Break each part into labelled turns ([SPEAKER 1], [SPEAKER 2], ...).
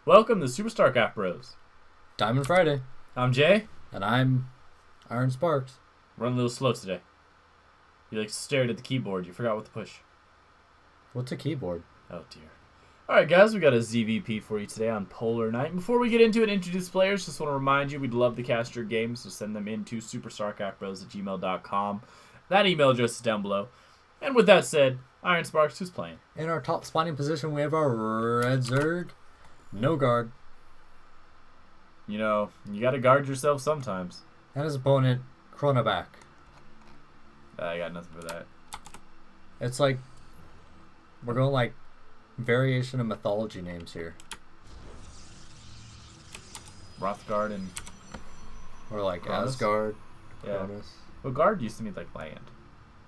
[SPEAKER 1] Welcome to SuperStarcraftBros.
[SPEAKER 2] Diamond Friday.
[SPEAKER 1] I'm Jay.
[SPEAKER 2] And I'm Iron Sparks.
[SPEAKER 1] Running a little slow today. You stared at the keyboard. You forgot what to push.
[SPEAKER 2] What's a keyboard?
[SPEAKER 1] Oh dear. Alright guys, we got a ZvP for you today on Polar Night. And before we get into it, introduce players, just want to remind you we'd love to cast your games, so send them in to superstarcraftbros@gmail.com. That email address is down below. And with that said, Iron Sparks, who's playing?
[SPEAKER 2] In our top spawning position, we have our Red Zerg, Nogard.
[SPEAKER 1] You know, you gotta guard yourself sometimes.
[SPEAKER 2] And his opponent, Cronabak.
[SPEAKER 1] I got nothing for that.
[SPEAKER 2] It's like, we're going like variation of mythology names here.
[SPEAKER 1] Rothgard and...
[SPEAKER 2] Or like
[SPEAKER 1] Cronus?
[SPEAKER 2] Asgard,
[SPEAKER 1] Yeah.
[SPEAKER 2] Cronus.
[SPEAKER 1] Well, guard used to mean like land.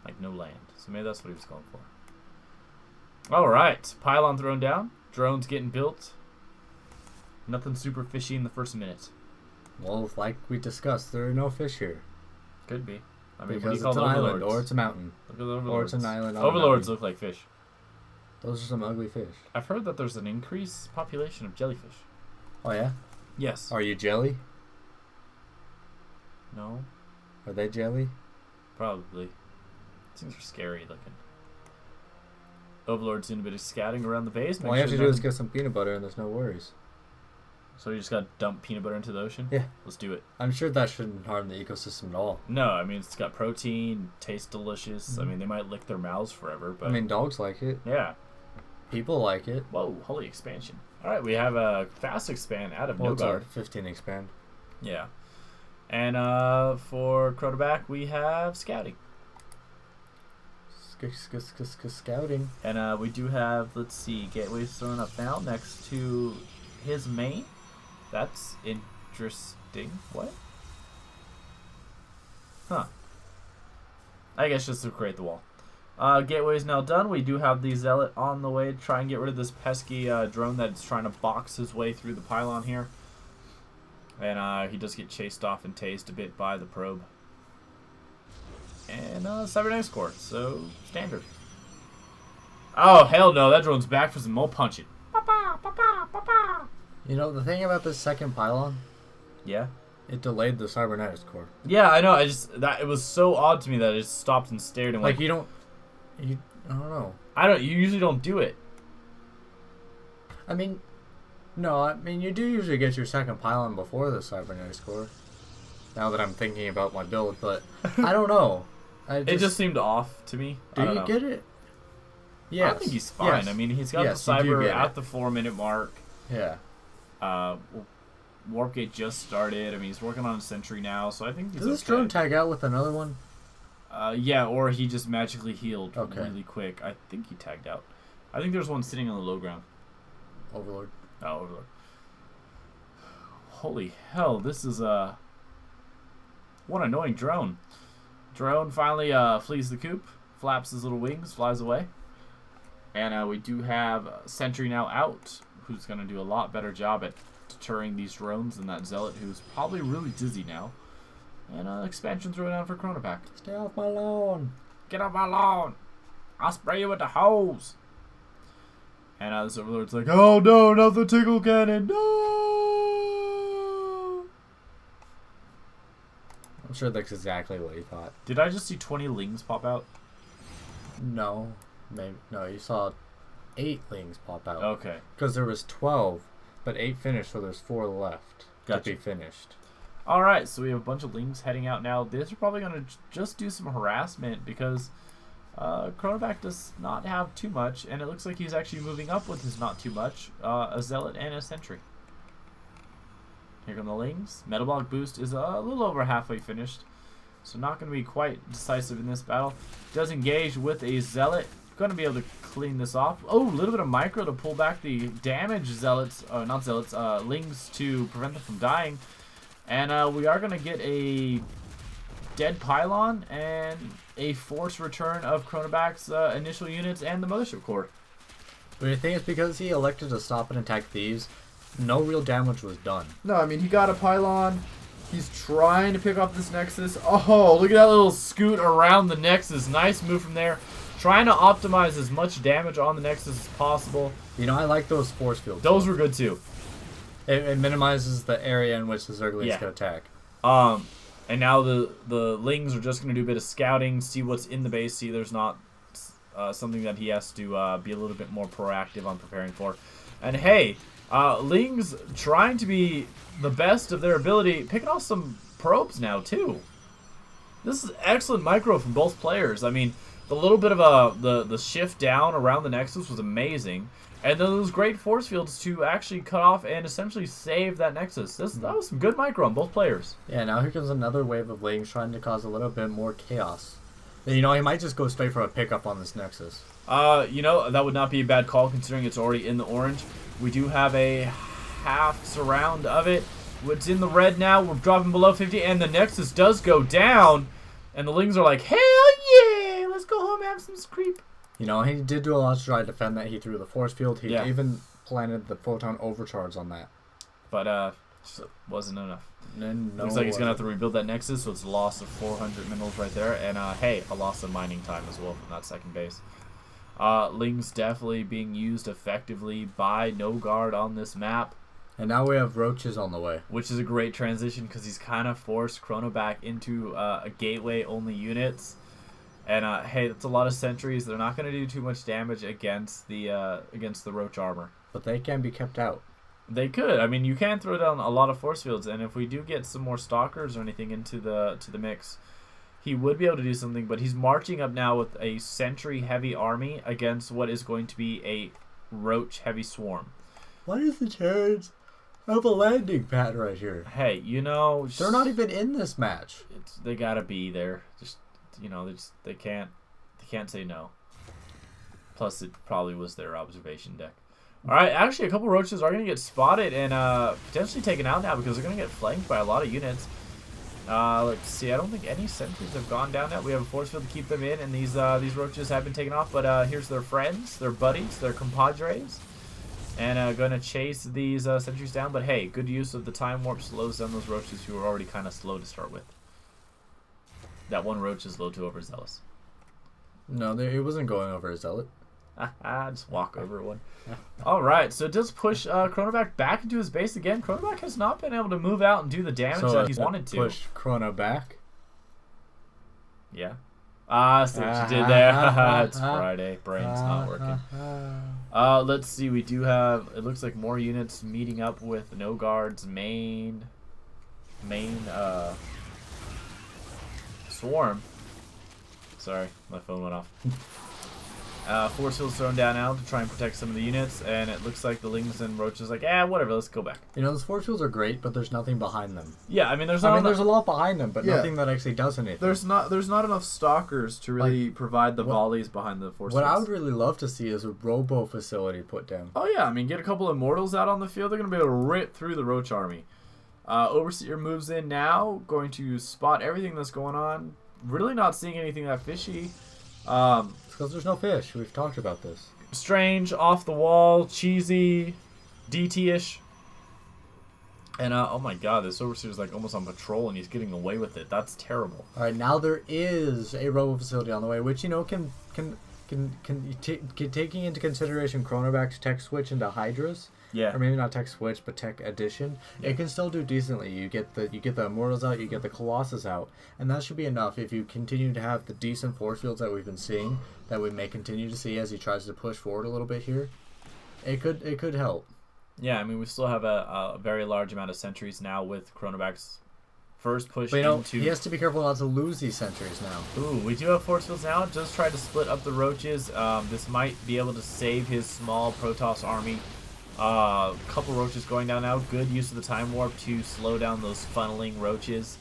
[SPEAKER 1] Like no land. So maybe that's what he was going for. Alright. Pylon thrown down. Drones getting built. Nothing super fishy in the first minute.
[SPEAKER 2] Well, like we discussed, there are no fish here.
[SPEAKER 1] Could be. I mean,
[SPEAKER 2] Because
[SPEAKER 1] what do you call
[SPEAKER 2] it's an
[SPEAKER 1] the
[SPEAKER 2] island,
[SPEAKER 1] overlords?
[SPEAKER 2] or it's a mountain.
[SPEAKER 1] Look at the overlords.
[SPEAKER 2] Or it's an island on a
[SPEAKER 1] Overlords
[SPEAKER 2] mountain.
[SPEAKER 1] look like fish.
[SPEAKER 2] Those are some ugly fish.
[SPEAKER 1] I've heard that there's an increased population of jellyfish.
[SPEAKER 2] Oh yeah?
[SPEAKER 1] Yes.
[SPEAKER 2] Are you jelly?
[SPEAKER 1] No?
[SPEAKER 2] Are they jelly?
[SPEAKER 1] Probably. Things are scary looking. Overlord's doing a bit of scouting around the base.
[SPEAKER 2] All you have to do is get some peanut butter and there's no worries.
[SPEAKER 1] So you just gotta dump peanut butter into the ocean?
[SPEAKER 2] Yeah.
[SPEAKER 1] Let's do it.
[SPEAKER 2] I'm sure that shouldn't harm the ecosystem at all.
[SPEAKER 1] No, I mean, it's got protein, tastes delicious. I mean, they might lick their mouths forever, but...
[SPEAKER 2] I mean, dogs like it.
[SPEAKER 1] yeah.
[SPEAKER 2] People like it.
[SPEAKER 1] Whoa, holy expansion. Alright, we have a fast expand out of
[SPEAKER 2] Well, it's
[SPEAKER 1] Nogard.
[SPEAKER 2] our 15 expand.
[SPEAKER 1] Yeah. And for Cronabak, we have scouting.
[SPEAKER 2] Scouting.
[SPEAKER 1] And we do have, let's see, gateways thrown up now next to his main. That's interesting. What? Huh. I guess just to create the wall. Gateway is now done. We do have the Zealot on the way to try and get rid of this pesky drone that's trying to box his way through the pylon here. And he does get chased off and tased a bit by the probe. And cybernetics core, so standard. Oh, hell no, that drone's back for some more punching.
[SPEAKER 2] You know, the thing about this second pylon,
[SPEAKER 1] Yeah?
[SPEAKER 2] it delayed the cybernetics core.
[SPEAKER 1] Yeah, I know. It was so odd to me that I just stopped and stared and
[SPEAKER 2] Like,
[SPEAKER 1] went,
[SPEAKER 2] I don't know.
[SPEAKER 1] you usually don't do it.
[SPEAKER 2] I mean, no, I mean, you do usually get your second pylon before the cybernetics core. Now that I'm thinking about my build, but I don't know.
[SPEAKER 1] It just seemed off to me.
[SPEAKER 2] Do you get it? Yeah.
[SPEAKER 1] I think he's fine.
[SPEAKER 2] Yes.
[SPEAKER 1] I mean, he's got
[SPEAKER 2] Yes,
[SPEAKER 1] the
[SPEAKER 2] you do
[SPEAKER 1] cyber
[SPEAKER 2] get
[SPEAKER 1] at
[SPEAKER 2] it.
[SPEAKER 1] the 4-minute mark.
[SPEAKER 2] Yeah.
[SPEAKER 1] Warp gate just started. I mean, he's working on a sentry now, so I think he's
[SPEAKER 2] Does this
[SPEAKER 1] okay.
[SPEAKER 2] drone tag out with another one?
[SPEAKER 1] Yeah, or he just magically healed really
[SPEAKER 2] Okay.
[SPEAKER 1] quick. I think he tagged out. I think there's one sitting on the low ground.
[SPEAKER 2] Overlord.
[SPEAKER 1] Oh, Overlord. Holy hell, this is one annoying drone. Drone finally flees the coop, flaps his little wings, flies away. And we do have Sentry now out, who's going to do a lot better job at deterring these drones than that Zealot, who's probably really dizzy now. And expansion throw down for Cronabak.
[SPEAKER 2] Stay off my lawn.
[SPEAKER 1] Get off my lawn! I'll spray you with the hose! And this Overlord's like, oh no, not the tickle cannon, no!
[SPEAKER 2] I'm sure that's exactly what he thought.
[SPEAKER 1] Did I just see 20 lings pop out?
[SPEAKER 2] No. Maybe. No, you saw 8 lings pop out.
[SPEAKER 1] Okay.
[SPEAKER 2] Because there was 12, but 8 finished, so there's 4 left
[SPEAKER 1] Gotcha.
[SPEAKER 2] to be finished.
[SPEAKER 1] Alright, so we have a bunch of lings heading out now. These are probably going to just do some harassment because Cronabak does not have too much, and it looks like he's actually moving up with his not too much, a Zealot and a Sentry. Here come the lings. Metabolic boost is a little over halfway finished, so not going to be quite decisive in this battle. Does engage with a Zealot. Going to be able to clean this off. Oh, a little bit of micro to pull back the damage Zealots, not Zealots, lings to prevent them from dying. And we are going to get a dead pylon and a forced return of Cronabak's initial units and the mothership core.
[SPEAKER 2] But I think it's because he elected to stop and attack thieves, no real damage was done.
[SPEAKER 1] No, I mean, he got a pylon. He's trying to pick off this Nexus. Oh, look at that little scoot around the Nexus. Nice move from there. Trying to optimize as much damage on the Nexus as possible.
[SPEAKER 2] You know, I like those force fields.
[SPEAKER 1] Those were good too.
[SPEAKER 2] It minimizes the area in which the Zerglings
[SPEAKER 1] Yeah.
[SPEAKER 2] can attack.
[SPEAKER 1] And now the Lings are just going to do a bit of scouting, see what's in the base, see there's not something that he has to be a little bit more proactive on preparing for. And hey, Lings trying to be the best of their ability, picking off some probes now too. This is excellent micro from both players. I mean, the little bit of the shift down around the Nexus was amazing. And then those great force fields to actually cut off and essentially save that Nexus. That was some good micro on both players.
[SPEAKER 2] Yeah, now here comes another wave of Lings trying to cause a little bit more chaos. And, you know, he might just go straight for a pickup on this Nexus.
[SPEAKER 1] You know, that would not be a bad call considering it's already in the orange. We do have a half surround of it. It's in the red now. We're dropping below 50, and the Nexus does go down. And the Lings are like, hell yeah! Let's go home and have some creep.
[SPEAKER 2] You know, he did do a lot to try to defend that. He threw the force field. He
[SPEAKER 1] Yeah.
[SPEAKER 2] even planted the photon overcharge on that.
[SPEAKER 1] But, wasn't enough.
[SPEAKER 2] No,
[SPEAKER 1] Looks like he's going to have to rebuild that Nexus, so it's a loss of 400 minerals right there. And, hey, a loss of mining time as well from that second base. Lings definitely being used effectively by Nogard on this map.
[SPEAKER 2] And now we have roaches on the way.
[SPEAKER 1] Which is a great transition because he's kind of forced Cronabak into a gateway-only units. And, hey, that's a lot of sentries. They're not going to do too much damage against the roach armor.
[SPEAKER 2] But they can be kept out.
[SPEAKER 1] They could. I mean, you can throw down a lot of force fields, and if we do get some more stalkers or anything into the mix, he would be able to do something. But he's marching up now with a sentry-heavy army against what is going to be a roach-heavy swarm.
[SPEAKER 2] Why does the Terrans have a landing pad right here?
[SPEAKER 1] Hey, you know,
[SPEAKER 2] They're not even in this match.
[SPEAKER 1] They gotta be there. Just, you know, they can't say no. Plus, it probably was their observation deck. All right, actually, a couple roaches are gonna get spotted and potentially taken out now because they're gonna get flanked by a lot of units. Let's see. I don't think any sentries have gone down yet. We have a force field to keep them in, and these roaches have been taken off. But here's their friends, their buddies, their compadres, and gonna chase these sentries down. But hey, good use of the time warp slows down those roaches who are already kind of slow to start with. That one roach is a little too overzealous.
[SPEAKER 2] No, it wasn't going over a zealot.
[SPEAKER 1] Just walk over one. All right, so it does push Cronabak back into his base again. Cronabak has not been able to move out and do the damage that he's wanted to.
[SPEAKER 2] Push Cronabak.
[SPEAKER 1] Yeah. I see what you did there. It's Friday. Brain's not working. Let's see. We do have, it looks like more units meeting up with Nogard's main swarm. Sorry, my phone went off. Force fields thrown down now to try and protect some of the units, and it looks like the Lings and Roaches like, whatever, let's go back.
[SPEAKER 2] You know, those force fields are great, but there's nothing behind them.
[SPEAKER 1] Yeah, I mean, there's
[SPEAKER 2] a lot behind them, but nothing that actually does anything.
[SPEAKER 3] There's not enough stalkers to really provide the volleys behind the force fields.
[SPEAKER 2] What I would really love to see is a robo facility put down.
[SPEAKER 1] Oh yeah, I mean, get a couple of Immortals out on the field, they're going to be able to rip through the Roach army. Overseer moves in now, going to spot everything that's going on. Really not seeing anything that fishy.
[SPEAKER 2] Because there's no fish. We've talked about this.
[SPEAKER 1] Strange, off the wall, cheesy, DT-ish. And, oh my god, this Overseer's like almost on patrol and he's getting away with it. That's terrible.
[SPEAKER 2] Alright, now there is a robo facility on the way, which, you know, can taking into consideration Cronabak's tech switch into Hydras.
[SPEAKER 1] Yeah.
[SPEAKER 2] Or maybe not tech switch, but tech addition. Yeah. It can still do decently. You get the Immortals out, you get the Colossus out, and that should be enough if you continue to have the decent force fields that we've been seeing, that we may continue to see as he tries to push forward a little bit here. It could help.
[SPEAKER 1] Yeah, I mean, we still have a very large amount of sentries now with Cronabak's first push
[SPEAKER 2] into... he has to be careful not to lose these sentries now.
[SPEAKER 1] Ooh, we do have force fields now. Just try to split up the roaches. This might be able to save his small Protoss army. Couple roaches going down now. Good use of the time warp to slow down those funneling roaches.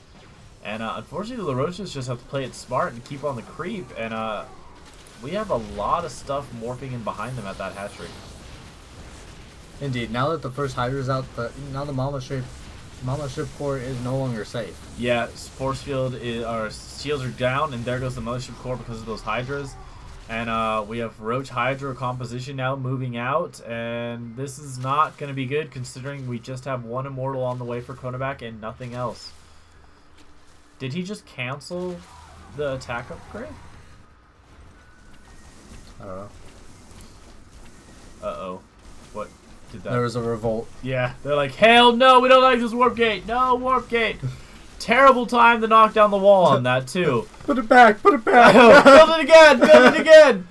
[SPEAKER 1] And unfortunately, the roaches just have to play it smart and keep on the creep. And we have a lot of stuff morphing in behind them at that hatchery.
[SPEAKER 2] Indeed. Now that the first Hydra's out, now the Mama Ship Core is no longer safe.
[SPEAKER 1] Yeah, force field our shields are down, and there goes the Mothership Core because of those Hydras. And we have Roach Hydra composition now moving out, and this is not going to be good considering we just have one Immortal on the way for Cronabak and nothing else. Did he just cancel the attack upgrade?
[SPEAKER 2] I don't know.
[SPEAKER 1] Uh-oh. What? did that.
[SPEAKER 2] There was a revolt.
[SPEAKER 1] Yeah, they're like, hell no, we don't like this warp gate. No warp gate. Terrible time to knock down the wall on that, too.
[SPEAKER 2] Put it back. Put it back.
[SPEAKER 1] Build it again. Build it again.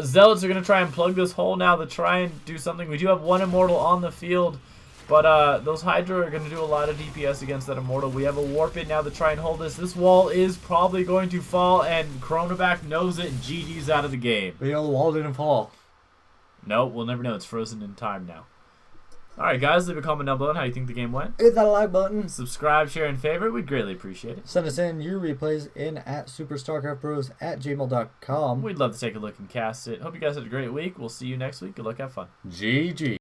[SPEAKER 1] Zealots are going to try and plug this hole now to try and do something. We do have one Immortal on the field, but those Hydra are going to do a lot of DPS against that Immortal. We have a Warp in now to try and hold this. This wall is probably going to fall, and Cronabak knows it, and GG's out of the game.
[SPEAKER 2] But you know, the wall didn't fall.
[SPEAKER 1] No, we'll never know. It's frozen in time now. Alright, guys, leave a comment down below on how you think the game went.
[SPEAKER 2] Hit that like button.
[SPEAKER 1] Subscribe, share, and favorite. We'd greatly appreciate it.
[SPEAKER 2] Send us in your replays in at SuperStarcraftBros at gmail.com.
[SPEAKER 1] We'd love to take a look and cast it. Hope you guys had a great week. We'll see you next week. Good luck. Have fun.
[SPEAKER 2] GG.